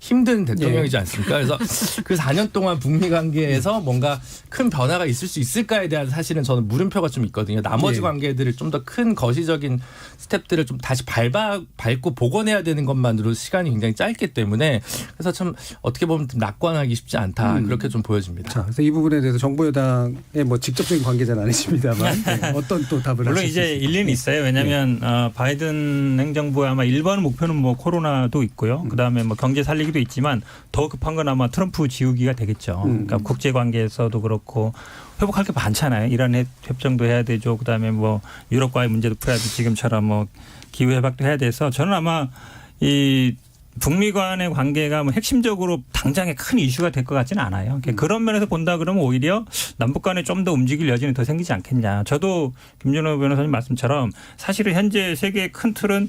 힘든 대통령이지 않습니까? 그래서 그 4년 동안 북미 관계에서 뭔가 큰 변화가 있을 수 있을까에 대한 사실은 저는 물음표가 좀 있거든요. 나머지 관계들을 좀 더 큰 거시적인 스텝들을 좀 다시 밟고 복원해야 되는 것만으로 시간이 굉장히 짧기 때문에 그래서 참 어떻게 보면 좀 낙관하기 쉽지 않다. 그렇게 좀 보여집니다. 자, 그래서 이 부분에 대해서 정부 여당의 뭐 직접적인 관계자는 아니십니다만 어떤 또 답을 물론 하실 수 이제 있습니까? 일리는 있어요. 왜냐하면 바이든 행정부의 아마 1번 목표는 뭐 코로나도 있고요. 그다음에 뭐 경제 살리기도 있지만 더 급한 건 아마 트럼프 지우기가 되겠죠. 그러니까 국제 관계에서도 그렇고 회복할 게 많잖아요. 이란 협정도 해야 되죠. 그다음에 뭐 유럽과의 문제도 풀어야 돼. 지금처럼 뭐 기후 회복도 해야 돼서 저는 아마 이 북미 간의 관계가 뭐 핵심적으로 당장의 큰 이슈가 될 것 같지는 않아요. 그런 면에서 본다 그러면 오히려 남북 간에 좀 더 움직일 여지는 더 생기지 않겠냐. 저도 김준호 변호사님 말씀처럼 사실은 현재 세계의 큰 틀은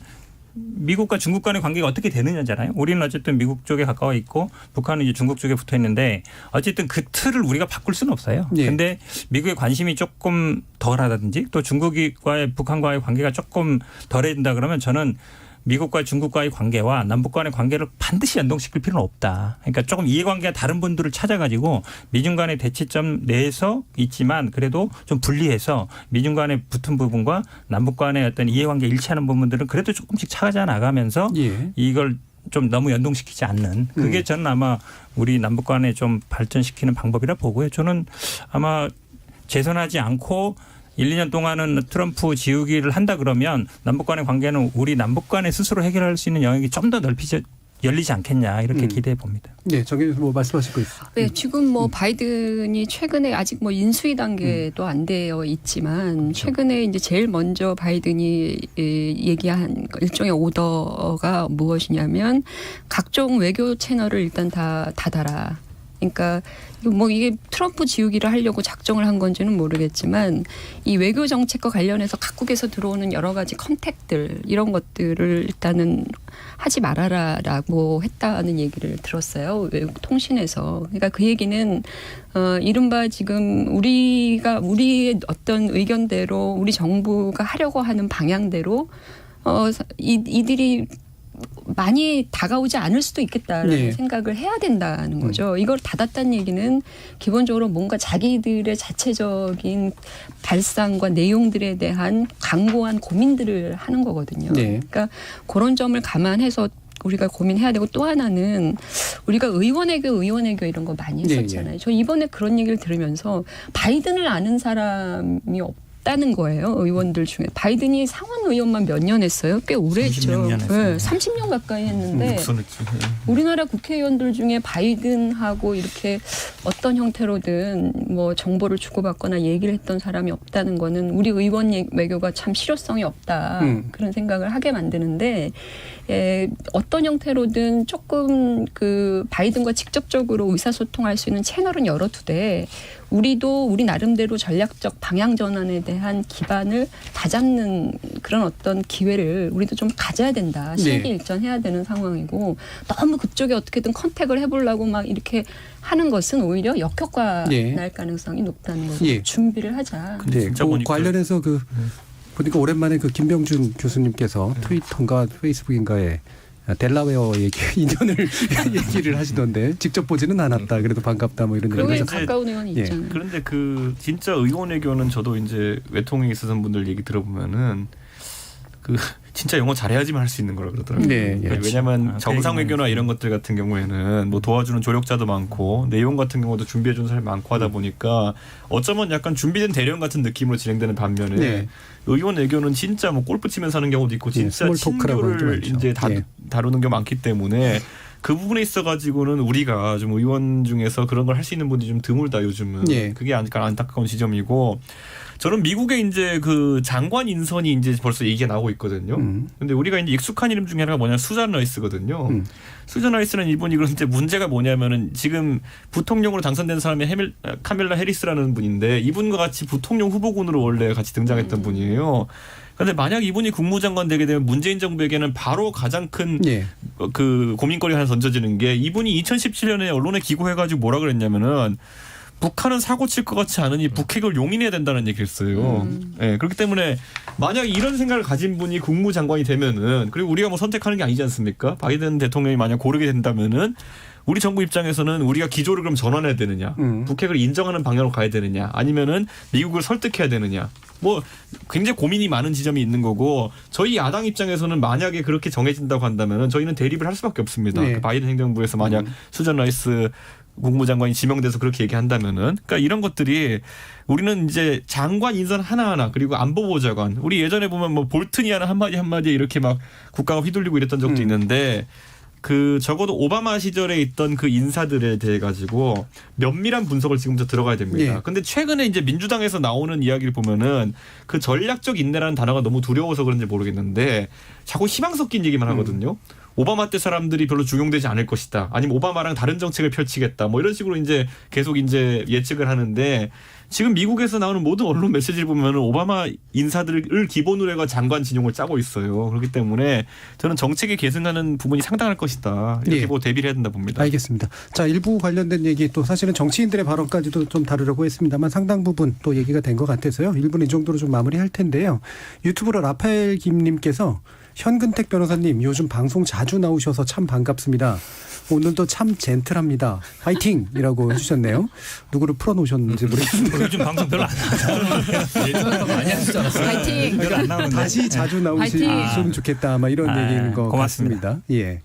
미국과 중국 간의 관계가 어떻게 되느냐잖아요. 우리는 어쨌든 미국 쪽에 가까워 있고 북한은 이제 중국 쪽에 붙어 있는데 어쨌든 그 틀을 우리가 바꿀 수는 없어요. 그런데 미국의 관심이 조금 덜하다든지 또 중국과의 북한과의 관계가 조금 덜해진다 그러면 저는 미국과 중국과의 관계와 남북 간의 관계를 반드시 연동시킬 필요는 없다. 그러니까 조금 이해관계가 다른 분들을 찾아가지고 미중 간의 대치점 내에서 있지만 그래도 좀 분리해서 미중 간의 붙은 부분과 남북 간의 어떤 이해관계 일치하는 부분들은 그래도 조금씩 찾아 나가면서 예. 이걸 좀 너무 연동시키지 않는 그게 저는 아마 우리 남북 간에 좀 발전시키는 방법이라 보고요. 저는 아마 재선하지 않고 1, 2년 동안은 트럼프 지우기를 한다 그러면 남북 간의 관계는 우리 남북 간에 스스로 해결할 수 있는 영역이 좀 더 열리지 않겠냐 이렇게 기대해 봅니다. 네, 저기 뭐 말씀하실 거 있어요. 네, 지금 뭐 바이든이 최근에 아직 뭐 인수위 단계도 안 되어 있지만 최근에 이제 제일 먼저 바이든이 얘기한 일종의 오더가 무엇이냐면 각종 외교 채널을 일단 다 닫아라. 그러니까 뭐 이게 트럼프 지우기를 하려고 작정을 한 건지는 모르겠지만 이 외교 정책과 관련해서 각국에서 들어오는 여러 가지 컨택들 이런 것들을 일단은 하지 말아라라고 했다는 얘기를 들었어요. 외국 통신에서. 그러니까 그 얘기는 이른바 지금 우리의 어떤 의견대로 우리 정부가 하려고 하는 방향대로 이들이 많이 다가오지 않을 수도 있겠다라는 네. 생각을 해야 된다는 거죠. 이걸 닫았다는 얘기는 기본적으로 뭔가 자기들의 자체적인 발상과 내용들에 대한 강고한 고민들을 하는 거거든요. 네. 그러니까 그런 점을 감안해서 우리가 고민해야 되고 또 하나는 우리가 의원외교 이런 거 많이 했었잖아요. 네. 저 이번에 그런 얘기를 들으면서 바이든을 아는 사람이 없다는 거예요. 의원들 중에. 바이든이 상원 의원만 몇 년 했어요? 꽤 오래 했죠. 30년 했어요. 네, 30년 가까이 했는데 육선했죠. 우리나라 국회의원들 중에 바이든하고 이렇게 어떤 형태로든 뭐 정보를 주고받거나 얘기를 했던 사람이 없다는 거는 우리 의원 외교가 참 실효성이 없다. 그런 생각을 하게 만드는데 어떤 형태로든 조금 그 바이든과 직접적으로 의사소통할 수 있는 채널은 열어두되 우리도 우리 나름대로 전략적 방향 전환에 대한 기반을 다잡는 그런 어떤 기회를 우리도 좀 가져야 된다. 신기일전해야 되는 상황이고 너무 그쪽에 어떻게든 컨택을 해보려고 막 이렇게 하는 것은 오히려 역효과 날 가능성이 높다는 거죠. 준비를 하자. 근데 진짜 보니까 관련해서 보니까 오랜만에 김병준 교수님께서 트위터인가 페이스북인가에 델라웨어 인연을 얘기를 하시던데 직접 보지는 않았다. 그래도 반갑다 뭐 이런 얘기를 그러면 하셨어요. 가까운 의원이 있잖아요. 그런데 진짜 의원 외교는 저도 이제 외통에 있었던 분들 얘기 들어보면은 진짜 영어 잘해야지만 할 수 있는 거라 그러더라고요. 네, 그러니까 왜냐하면 정상 외교나 이런 것들 같은 경우에는 뭐 도와주는 조력자도 많고 내용 같은 경우도 준비해주는 사람이 많고 하다 보니까 어쩌면 약간 준비된 대련 같은 느낌으로 진행되는 반면에 의원 외교는 진짜 뭐 골프 치면서 하는 경우도 있고 진짜 친교를 이제 다루는 게 많기 때문에 그 부분에 있어가지고는 우리가 좀 의원 중에서 그런 걸 할 수 있는 분이 좀 드물다 요즘은. 그게 약간 안타까운 지점이고. 저는 미국의 이제 장관 인선이 이제 벌써 얘기가 나오고 있거든요. 근데 우리가 이제 익숙한 이름 중에 하나가 뭐냐면 수잔 라이스거든요. 수잔 라이스는 이분이 그런데 문제가 뭐냐면은 지금 부통령으로 당선된 사람이 카밀라 해리스라는 분인데 이분과 같이 부통령 후보군으로 원래 같이 등장했던 분이에요. 그런데 만약 이분이 국무장관 되게 되면 문재인 정부에게는 바로 가장 큰 고민거리가 하나 던져지는 게 이분이 2017년에 언론에 기고해가지고 뭐라 그랬냐면은 북한은 사고 칠 것 같지 않으니 북핵을 용인해야 된다는 얘기를 했어요. 그렇기 때문에 만약 이런 생각을 가진 분이 국무장관이 되면은 그리고 우리가 뭐 선택하는 게 아니지 않습니까? 바이든 대통령이 만약 고르게 된다면은 우리 정부 입장에서는 우리가 기조를 그럼 전환해야 되느냐, 북핵을 인정하는 방향으로 가야 되느냐, 아니면은 미국을 설득해야 되느냐. 뭐 굉장히 고민이 많은 지점이 있는 거고 저희 야당 입장에서는 만약에 그렇게 정해진다고 한다면은 저희는 대립을 할 수밖에 없습니다. 바이든 행정부에서 만약 수잔 라이스 국무장관이 지명돼서 그렇게 얘기한다면은 그러니까 이런 것들이 우리는 이제 장관 인선 하나하나 그리고 안보보좌관 우리 예전에 보면 뭐 볼튼이 하는 한마디 이렇게 막 국가가 휘둘리고 이랬던 적도 있는데 적어도 오바마 시절에 있던 그 인사들에 대해 가지고 면밀한 분석을 지금부터 들어가야 됩니다. 근데 최근에 이제 민주당에서 나오는 이야기를 보면은 그 전략적 인내라는 단어가 너무 두려워서 그런지 모르겠는데 자꾸 희망 섞인 얘기만 하거든요. 오바마 때 사람들이 별로 중용되지 않을 것이다. 아니면 오바마랑 다른 정책을 펼치겠다. 뭐 이런 식으로 이제 계속 이제 예측을 하는데 지금 미국에서 나오는 모든 언론 메시지를 보면은 오바마 인사들을 기본으로 해가 장관 진용을 짜고 있어요. 그렇기 때문에 저는 정책에 계승하는 부분이 상당할 것이다. 이렇게 보고 대비를 해야 된다 봅니다. 알겠습니다. 자, 일부 관련된 얘기 또 사실은 정치인들의 발언까지도 좀 다루려고 했습니다만 상당 부분 또 얘기가 된 것 같아서요. 1분 이 정도로 좀 마무리할 텐데요. 유튜브로 라파엘 김님께서 현근택 변호사님 요즘 방송 자주 나오셔서 참 반갑습니다. 오늘도 참 젠틀합니다. 파이팅이라고 해주셨네요. 누구를 풀어놓으셨는지 모르겠는데 요즘 방송 별로 안 나와요. 예전에 더 많이 하시지 않았어요? 파이팅. 별로 안 나오는데. 다시 자주 나오시면 파이팅. 좋겠다. 아마 이런 얘기인 것 고맙습니다. 같습니다. 예.